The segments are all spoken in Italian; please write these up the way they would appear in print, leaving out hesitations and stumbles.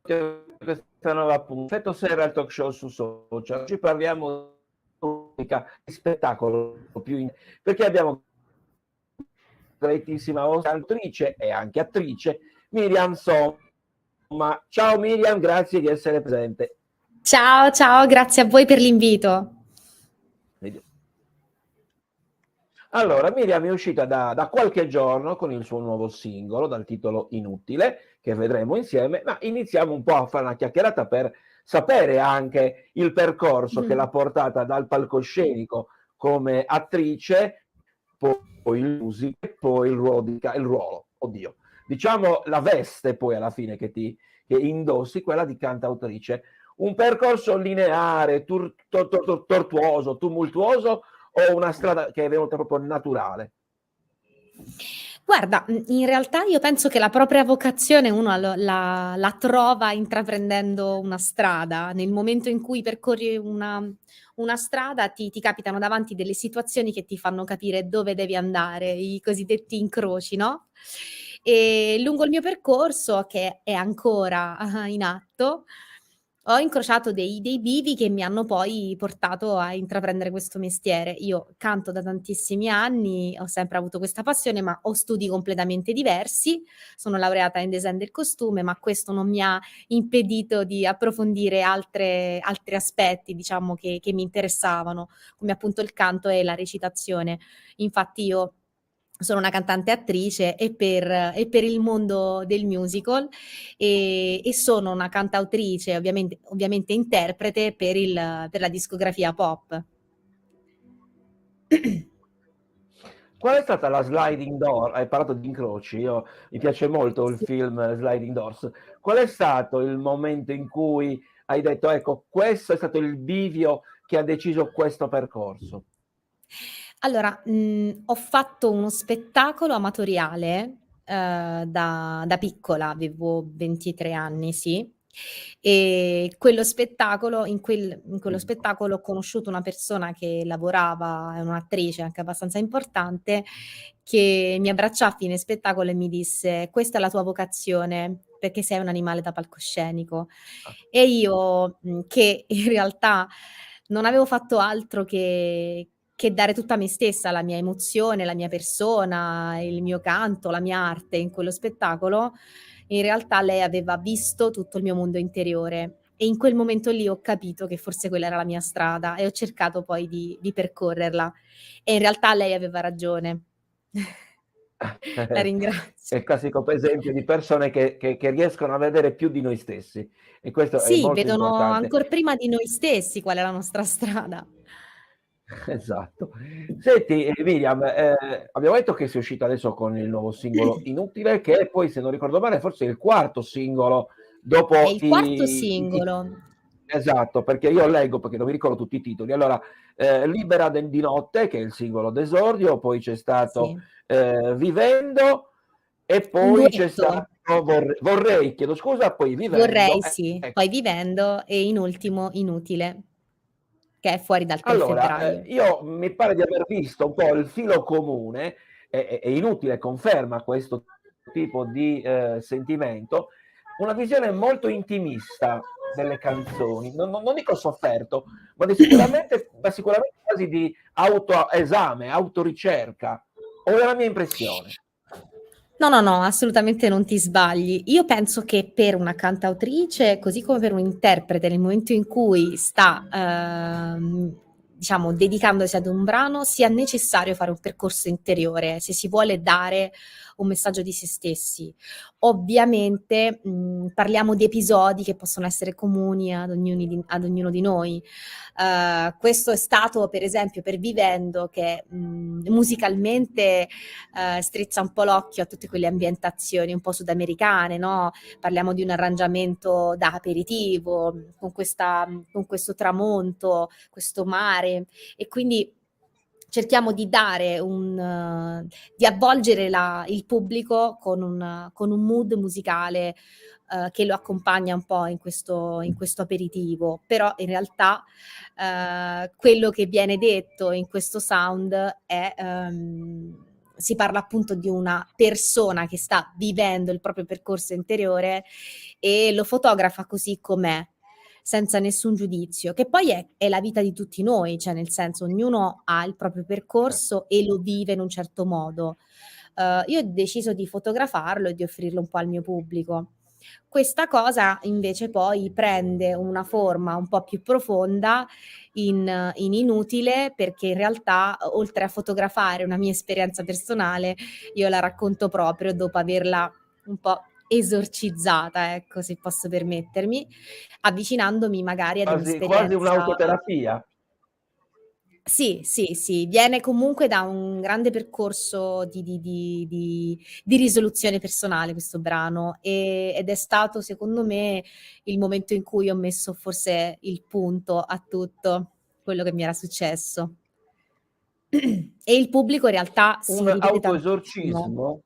questa nuova puntata. Effetto Serra, il talk show su social. Oggi parliamo di spettacolo perché abbiamo greatissima autrice e anche attrice Miriam Somma. Ciao Miriam, grazie di essere presente. Ciao, ciao, grazie a voi per l'invito. Allora, Miriam è uscita da qualche giorno con il suo nuovo singolo dal titolo Inutile, che vedremo insieme, ma iniziamo un po' a fare una chiacchierata per sapere anche il percorso che l'ha portata dal palcoscenico come attrice, poi il music, poi il ruolo, oddio, diciamo la veste poi alla fine che indossi, quella di cantautrice. Un percorso lineare, tortuoso, tumultuoso, o una strada che è venuta proprio naturale? Guarda, in realtà io penso che la propria vocazione uno la trova intraprendendo una strada. Nel momento in cui percorri una strada ti capitano davanti delle situazioni che ti fanno capire dove devi andare, i cosiddetti incroci, no, lungo il mio percorso, che è ancora in atto, ho incrociato dei bivi che mi hanno poi portato a intraprendere questo mestiere. Io canto da tantissimi anni, ho sempre avuto questa passione, ma ho studi completamente diversi. Sono laureata in design del costume, ma questo non mi ha impedito di approfondire altri aspetti, diciamo, che mi interessavano, come appunto il canto e la recitazione. Infatti io sono una cantante e attrice e per il mondo del musical, e sono una cantautrice, ovviamente interprete per la discografia pop. Qual è stata la sliding door? Hai parlato di incroci, mi piace molto il Sì. film Sliding Doors. Qual è stato il momento in cui hai detto, ecco, questo è stato il bivio che ha deciso questo percorso? Allora, ho fatto uno spettacolo amatoriale, da piccola, avevo 23 anni, sì, e quello spettacolo in quello spettacolo ho conosciuto una persona che lavorava, è un'attrice anche abbastanza importante, che mi abbracciò a fine spettacolo e mi disse: "Questa è la tua vocazione, perché sei un animale da palcoscenico". E io, che in realtà non avevo fatto altro che dare tutta me stessa, la mia emozione, la mia persona, il mio canto, la mia arte in quello spettacolo, in realtà lei aveva visto tutto il mio mondo interiore e in quel momento lì ho capito che forse quella era la mia strada e ho cercato poi di percorrerla e in realtà lei aveva ragione. La È ringrazio. il classico esempio di persone che riescono a vedere più di noi stessi, e questo è Sì, molto vedono importante. ancor prima di noi stessi qual è la nostra strada. Esatto. Senti, Miriam, abbiamo detto che sei uscita adesso con il nuovo singolo Inutile, che poi, se non ricordo male, forse è il quarto singolo È dopo il quarto singolo. esatto, perché io leggo, perché non mi ricordo tutti i titoli. Allora, Libera di notte, che è il singolo d'esordio, poi c'è stato Sì, Vivendo, e un poi c'è duetto. stato Vorrei, chiedo scusa, poi Vorrei Vivendo. sì, Ecco. poi Vivendo e in ultimo Inutile, che è fuori dal 3 Allora, febbraio. io mi pare di aver visto un po' il filo comune, è inutile, conferma questo tipo di sentimento, una visione molto intimista delle canzoni, non dico sofferto, ma sicuramente quasi di autoesame, autoricerca, o è la mia impressione? No, no, no, assolutamente non ti sbagli. Io penso che per una cantautrice, così come per un interprete, nel momento in cui sta, diciamo, dedicandosi ad un brano, sia necessario fare un percorso interiore, se si vuole dare un messaggio di se stessi. Ovviamente, parliamo di episodi che possono essere comuni ad ognuno di noi. Questo è stato, per esempio, per Vivendo, che, musicalmente strizza un po' l'occhio a tutte quelle ambientazioni un po' sudamericane, no, parliamo di un arrangiamento da aperitivo, con questo tramonto, questo mare e quindi cerchiamo di dare di avvolgere il pubblico con un mood musicale, che lo accompagna un po' in questo aperitivo. Però in realtà, quello che viene detto in questo sound è, si parla appunto di una persona che sta vivendo il proprio percorso interiore e lo fotografa così com'è, senza nessun giudizio, che poi è la vita di tutti noi, cioè nel senso ognuno ha il proprio percorso e lo vive in un certo modo. Io ho deciso di fotografarlo e di offrirlo un po' al mio pubblico. Questa cosa invece poi prende una forma un po' più profonda in Inutile, perché in realtà, oltre a fotografare una mia esperienza personale, io la racconto proprio dopo averla un po' esorcizzata, ecco, se posso permettermi, avvicinandomi magari ad Quasi un'esperienza. un'autoterapia. Sì, sì, sì, viene comunque da un grande percorso di risoluzione personale questo brano, ed è stato secondo me il momento in cui ho messo forse il punto a tutto quello che mi era successo. E il pubblico in realtà si Un rivede tantissimo. autoesorcismo?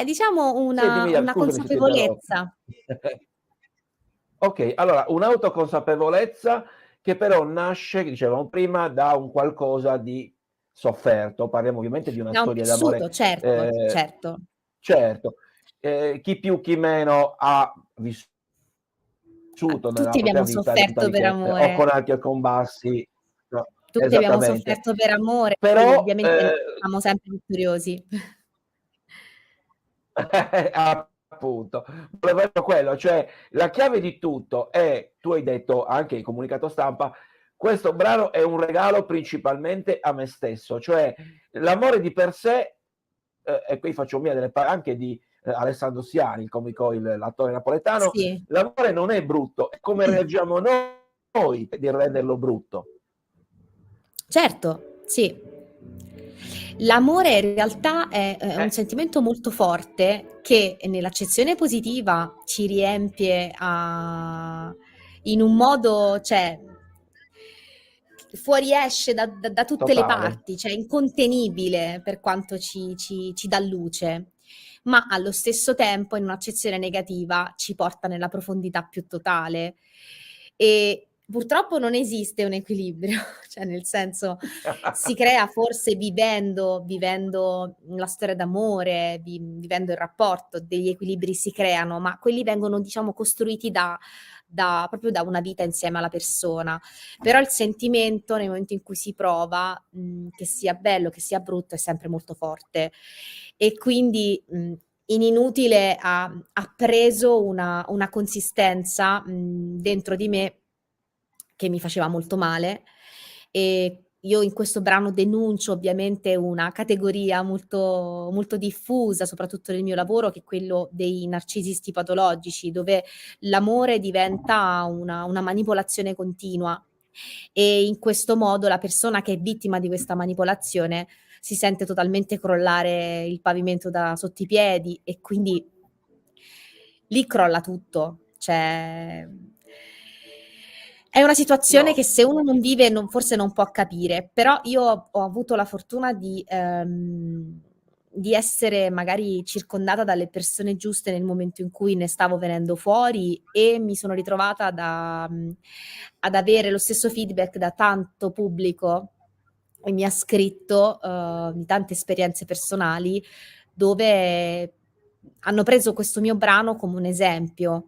Diciamo Senti Miriam, una scusami se ti interrompo. consapevolezza. Ok, allora un'autoconsapevolezza che però nasce, dicevamo prima, da un qualcosa di sofferto. Parliamo ovviamente di una Da un storia d'amore. vissuto, certo, certo. Certo, chi più chi meno ha vissuto nella Tutti propria abbiamo vita dei sofferto vari per o con amore. alti e con bassi, no, Tutti abbiamo esattamente. sofferto per amore, poi Però ovviamente non siamo sempre vittoriosi. appunto, volevo dire quello, cioè la chiave di tutto è, tu hai detto anche in comunicato stampa, questo brano è un regalo principalmente a me stesso, cioè l'amore di per sé, e qui faccio mia delle parole anche di Alessandro Siani, il comico, l'attore napoletano, Sì. l'amore non è brutto, è come reagiamo noi di renderlo brutto. Certo, sì. L'amore in realtà è un sentimento molto forte che nell'accezione positiva ci riempie in un modo, cioè fuoriesce da tutte le Totale. parti, cioè incontenibile per quanto ci dà luce, ma allo stesso tempo in un'accezione negativa ci porta nella profondità più totale. E purtroppo non esiste un equilibrio, cioè nel senso si crea forse vivendo la storia d'amore, vivendo il rapporto, degli equilibri si creano, ma quelli vengono diciamo costruiti proprio da una vita insieme alla persona. Però il sentimento nel momento in cui si prova, che sia bello, che sia brutto, è sempre molto forte. E quindi, in Inutile ha preso una consistenza, dentro di me che mi faceva molto male. E io in questo brano denuncio ovviamente una categoria molto, molto diffusa, soprattutto nel mio lavoro, che è quello dei narcisisti patologici, dove l'amore diventa una manipolazione continua. E in questo modo la persona che è vittima di questa manipolazione si sente totalmente crollare il pavimento da sotto i piedi e quindi lì crolla tutto. Cioè, è una situazione che No, se uno non vive forse non può capire, però io ho avuto la fortuna di essere magari circondata dalle persone giuste nel momento in cui ne stavo venendo fuori e mi sono ritrovata ad avere lo stesso feedback da tanto pubblico e mi ha scritto di tante esperienze personali dove hanno preso questo mio brano come un esempio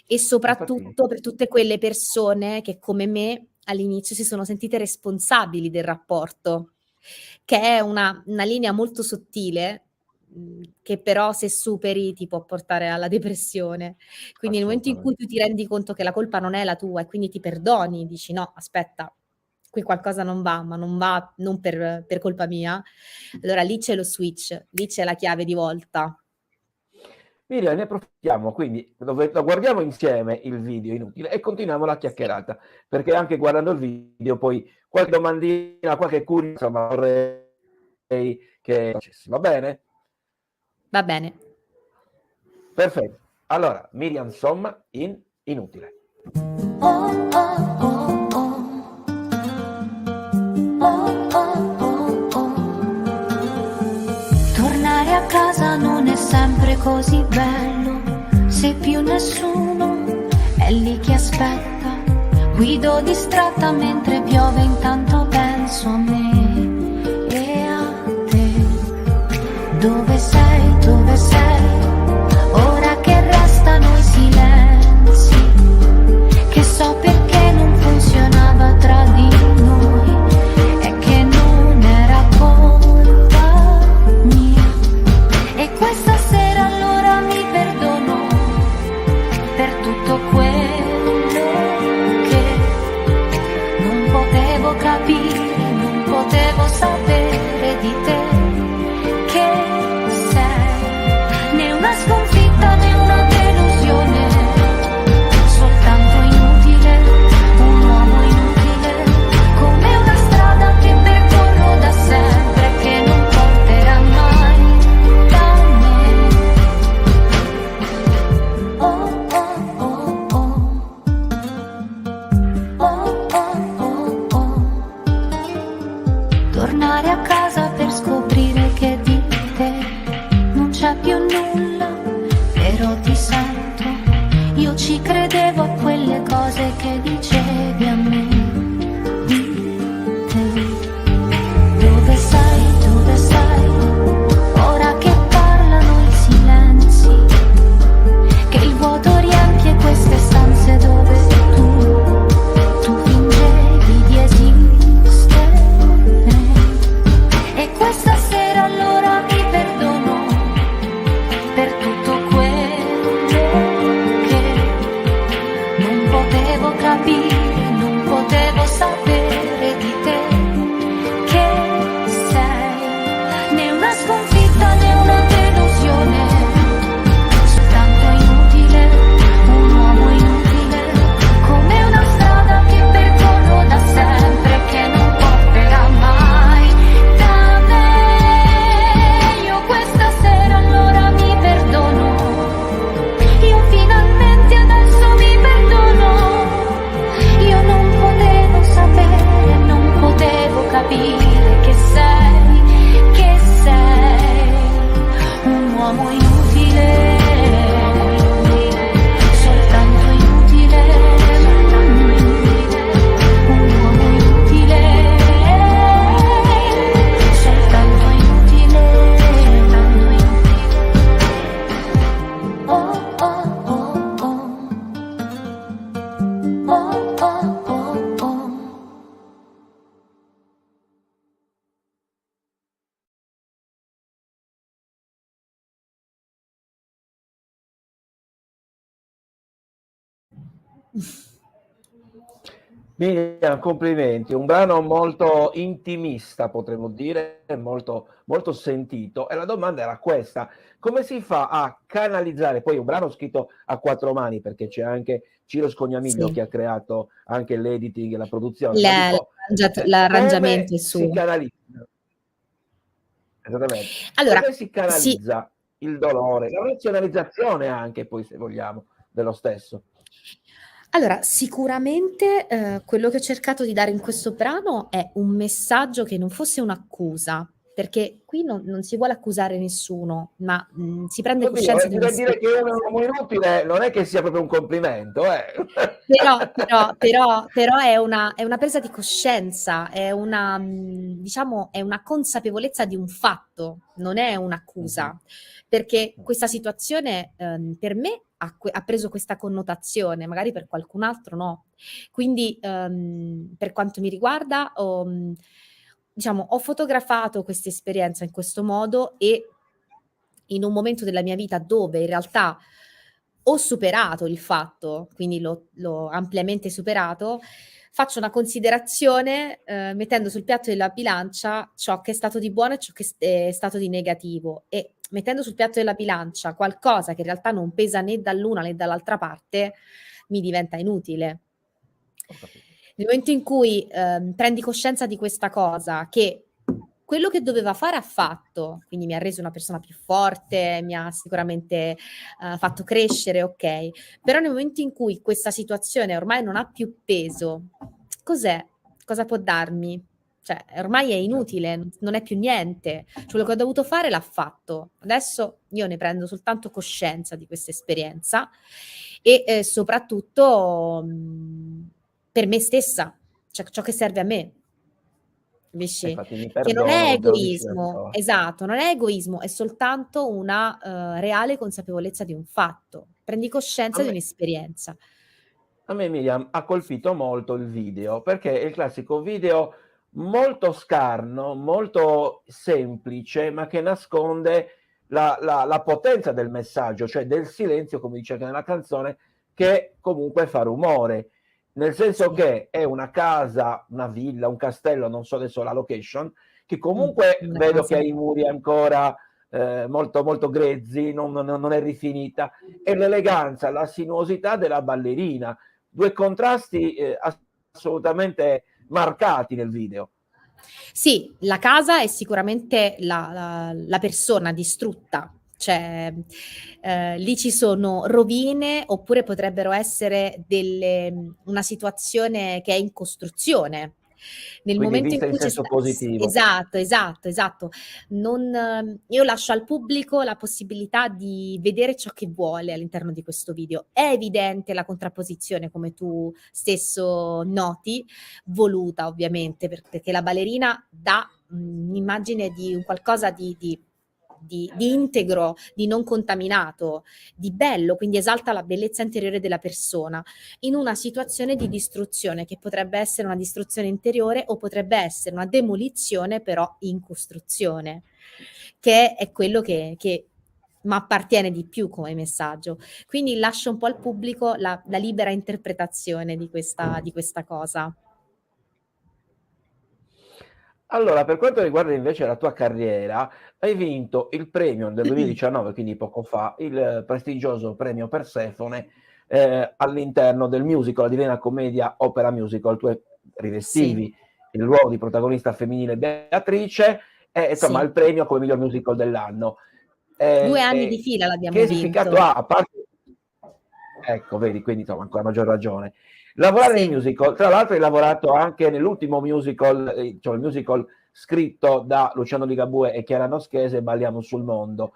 e infatti, soprattutto per tutte quelle persone che come me all'inizio si sono sentite responsabili del rapporto, che è una linea molto sottile, che però se superi ti può portare alla depressione. Quindi nel momento in cui assolutamente. tu ti rendi conto che la colpa non è la tua e quindi ti perdoni, dici: "No, aspetta, qui qualcosa non va, ma non va non per colpa mia", allora lì c'è lo switch, lì c'è la chiave di volta. Miriam, ne approfittiamo, quindi lo guardiamo insieme il video Inutile e continuiamo la Sì, chiacchierata, perché anche guardando il video poi qualche domandina, qualche curiosità vorrei che facessi, va bene? va bene. Perfetto. Allora, Miriam Somma in Inutile. Oh, oh, oh, oh. Oh, oh, oh, oh. Tornare a casa non è sempre così bello, se più nessuno è lì che aspetta. Guido distratta mentre piove, intanto penso a me e a te. Dove sei, dove sei? Ora che restano i silenzi, che so perché non funzionava tra di noi, e che non era colpa mia. E questa sera allora mi perdono per tutto quello che non potevo capire, non potevo sapere di te. Che sei né una sconfitta né una delusione, soltanto inutile, un uomo inutile, come una strada che percorro da sempre, che non porterà mai da me. Oh oh oh oh, oh oh oh oh. Tornare a casa per scoprire che di te non c'è più nulla, però ti sento, io ci credevo a quelle cose che dicevi a me di te. Dove sei, dove sei? Ora che parlano i silenzi, che il vuoto riempie queste stanze dove tu fingevi di esistere. E questa sera allora mi perdono per tutto quello che non potevo capire, non potevo sapere di te. Che sei né una sconfitta né una delusione, soltanto inutile, un uomo inutile, come una strada che percorro da sempre, che non porterà mai da me. Io questa sera allora mi perdono, io finalmente adesso mi perdono. Io non potevo sapere, non potevo capire che sei un uomo inutile, soltanto inutile, un uomo inutile, soltanto inutile. Oh oh oh oh, oh oh oh oh. Miriam, complimenti, un brano molto intimista, potremmo dire, molto, molto sentito. E la domanda era questa: come si fa a canalizzare? Poi un brano scritto a quattro mani, perché c'è anche Ciro Scognamiglio Sì. che ha creato anche l'editing e la produzione. L'arrangiamento Come è si suo. canalizza? Esattamente. Allora, Come si sì, canalizza il dolore, la razionalizzazione anche, poi, se vogliamo, dello stesso? allora sicuramente quello che ho cercato di dare in questo brano è un messaggio che non fosse un'accusa, perché qui non si vuole accusare nessuno, ma si prende Oddio, coscienza di dire che uno è un un'esperienza. uomo inutile non è che sia proprio un complimento, eh. Però è una presa di coscienza, è una, diciamo, è una consapevolezza di un fatto, non è un'accusa, perché questa situazione per me ha preso questa connotazione, magari per qualcun altro no. Quindi per quanto mi riguarda diciamo, ho fotografato questa esperienza in questo modo e in un momento della mia vita dove in realtà ho superato il fatto, quindi l'ho ampiamente superato, faccio una considerazione mettendo sul piatto della bilancia ciò che è stato di buono e ciò che è stato di negativo, e mettendo sul piatto della bilancia qualcosa che in realtà non pesa né dall'una né dall'altra parte, mi diventa inutile. Ho capito. Nel momento in cui prendi coscienza di questa cosa, che quello che doveva fare ha fatto, quindi mi ha reso una persona più forte, mi ha sicuramente fatto crescere, ok, però nel momento in cui questa situazione ormai non ha più peso, cos'è? Cosa può darmi? Cioè, ormai è inutile, non è più niente. Cioè, quello che ho dovuto fare l'ha fatto. Adesso io ne prendo soltanto coscienza di questa esperienza e soprattutto per me stessa, cioè ciò che serve a me. Capisci? Infatti mi Che non è perdono, te lo dici da egoismo, sola. esatto, non è egoismo, è soltanto una, reale consapevolezza di un fatto. Prendi A coscienza di me un'esperienza. A me Miriam ha colpito molto il video, perché è il classico video molto scarno, molto semplice, ma che nasconde la potenza del messaggio, cioè del silenzio, come dice anche nella canzone, che comunque fa rumore. Nel senso Sì. che è una casa, una villa, un castello, non so adesso la location, che comunque Una vedo che casa. ha i muri ancora molto, molto grezzi, non è rifinita, e l'eleganza, la sinuosità della ballerina, due contrasti assolutamente marcati nel video. Sì, la casa è sicuramente la persona distrutta, cioè, lì ci sono rovine, oppure potrebbero essere una situazione che è in costruzione. Nel Quindi momento in vista in cui c'è senso sta positivo. esatto, esatto, esatto. Non io lascio al pubblico la possibilità di vedere ciò che vuole all'interno di questo video. È evidente la contrapposizione, come tu stesso noti, voluta ovviamente, perché la ballerina dà, un'immagine di un qualcosa di integro, di non contaminato, di bello, quindi esalta la bellezza interiore della persona, in una situazione di distruzione, che potrebbe essere una distruzione interiore o potrebbe essere una demolizione però in costruzione, che è quello che m'appartiene di più come messaggio. Quindi lascio un po' al pubblico la libera interpretazione di questa cosa. Allora, per quanto riguarda invece la tua carriera, hai vinto il premio del 2019, quindi poco fa, il prestigioso premio Persefone all'interno del musical La Divina Commedia Opera Musical. Tu Sì, rivestivi il ruolo di protagonista femminile Beatrice e insomma sì. il premio come miglior musical dell'anno. 2 anni di fila l'abbiamo Che significato vinto. ha? A parte ecco, vedi, quindi insomma ancora maggior ragione. Lavorare nei Sì, musical, tra l'altro hai lavorato anche nell'ultimo musical, cioè il musical scritto da Luciano Ligabue e Chiara Noschese, Balliamo sul mondo.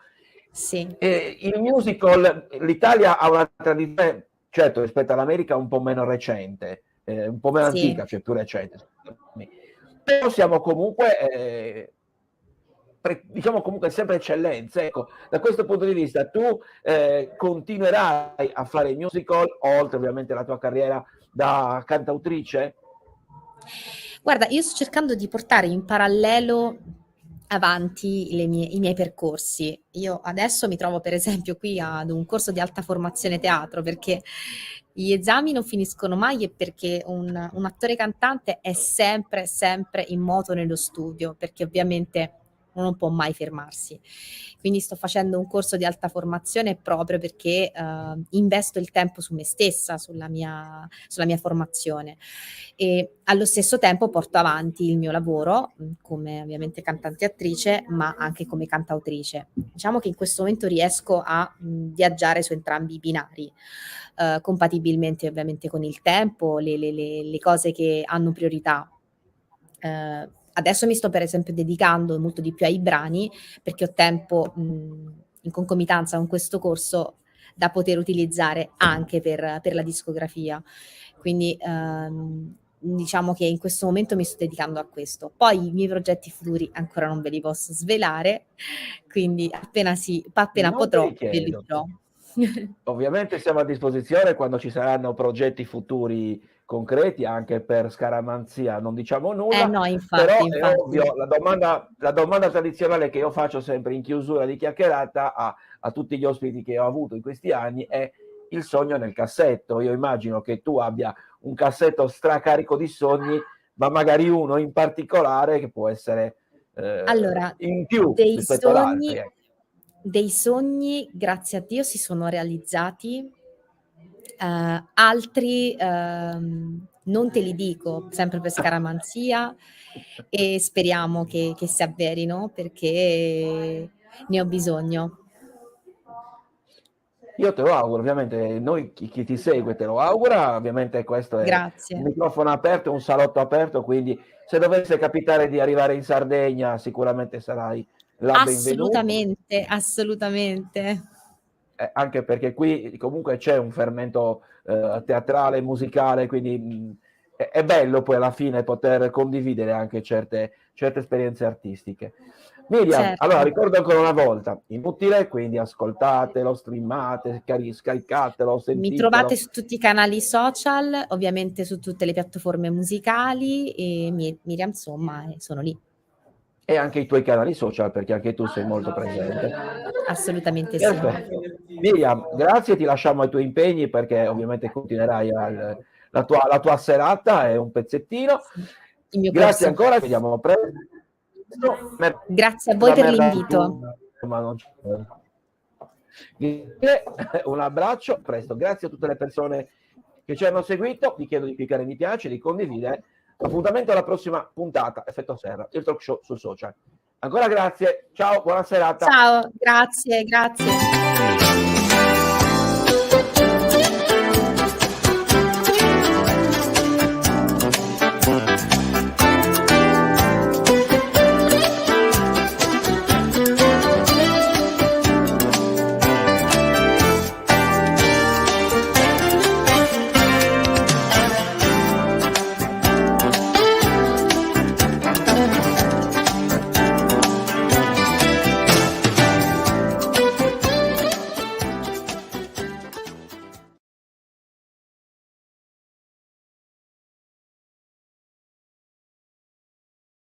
sì, Il musical, l'Italia ha una tradizione, certo rispetto all'America un po' meno recente, un po' meno sì. antica, cioè più recente, scusami. Però siamo comunque diciamo comunque sempre eccellenze. Ecco, da questo punto di vista tu continuerai a fare i musical, oltre ovviamente alla tua carriera da cantautrice? Guarda, io sto cercando di portare in parallelo avanti i miei percorsi. Io adesso mi trovo per esempio qui ad un corso di alta formazione teatro, perché gli esami non finiscono mai, e perché un attore cantante è sempre, sempre in moto nello studio, perché ovviamente uno non può mai fermarsi. Quindi sto facendo un corso di alta formazione proprio perché investo il tempo su me stessa, sulla mia formazione, e allo stesso tempo porto avanti il mio lavoro, come ovviamente cantante e attrice, ma anche come cantautrice. Diciamo che in questo momento riesco a viaggiare su entrambi i binari, compatibilmente ovviamente con il tempo, le cose che hanno priorità. Adesso mi sto per esempio dedicando molto di più ai brani, perché ho tempo, in concomitanza con questo corso, da poter utilizzare anche per la discografia. Quindi, diciamo che in questo momento mi sto dedicando a questo. Poi i miei progetti futuri ancora non ve li posso svelare, quindi appena Non te potrò li ve li chiedo. dirò. Ovviamente siamo a disposizione quando ci saranno progetti futuri concreti, anche per scaramanzia non diciamo Eh nulla, no, però infatti, è infatti. ovvio, la domanda tradizionale che io faccio sempre in chiusura di chiacchierata a tutti gli ospiti che ho avuto in questi anni è il sogno nel cassetto. Io immagino che tu abbia un cassetto stracarico di sogni, ma magari uno in particolare che può essere Allora, in più dei rispetto ad altri, sogni ecco. dei sogni, grazie a Dio, si sono realizzati, altri, non te li dico, sempre per scaramanzia, e speriamo che si avverino, perché ne ho bisogno. Io te lo auguro, ovviamente noi chi ti segue te lo augura, ovviamente questo è un Grazie. microfono aperto, un salotto aperto, quindi se dovesse capitare di arrivare in Sardegna sicuramente sarai là benvenuta, Assolutamente, assolutamente. anche perché qui comunque c'è un fermento teatrale, musicale, quindi è bello poi alla fine poter condividere anche certe esperienze artistiche. Miriam, Certo. allora ricordo ancora una volta, Inutile, quindi ascoltatelo, streamate, scaricatelo, Mi sentitelo. trovate su tutti i canali social, ovviamente su tutte le piattaforme musicali, e Miriam, insomma, sono lì. E anche i tuoi canali social, perché anche tu sei molto presente. Assolutamente sì. Perfetto. Miriam, grazie, ti lasciamo ai tuoi impegni, perché ovviamente continuerai la tua serata, è un pezzettino. Il mio Grazie corso. ancora, ci vediamo presto. Grazie a voi per l'invito. Un abbraccio, presto. Grazie a tutte le persone che ci hanno seguito, vi chiedo di cliccare mi piace, di condividere. Appuntamento alla prossima puntata, Effetto Serra, il talk show sul social. Ancora grazie, ciao, buona serata. Ciao, grazie.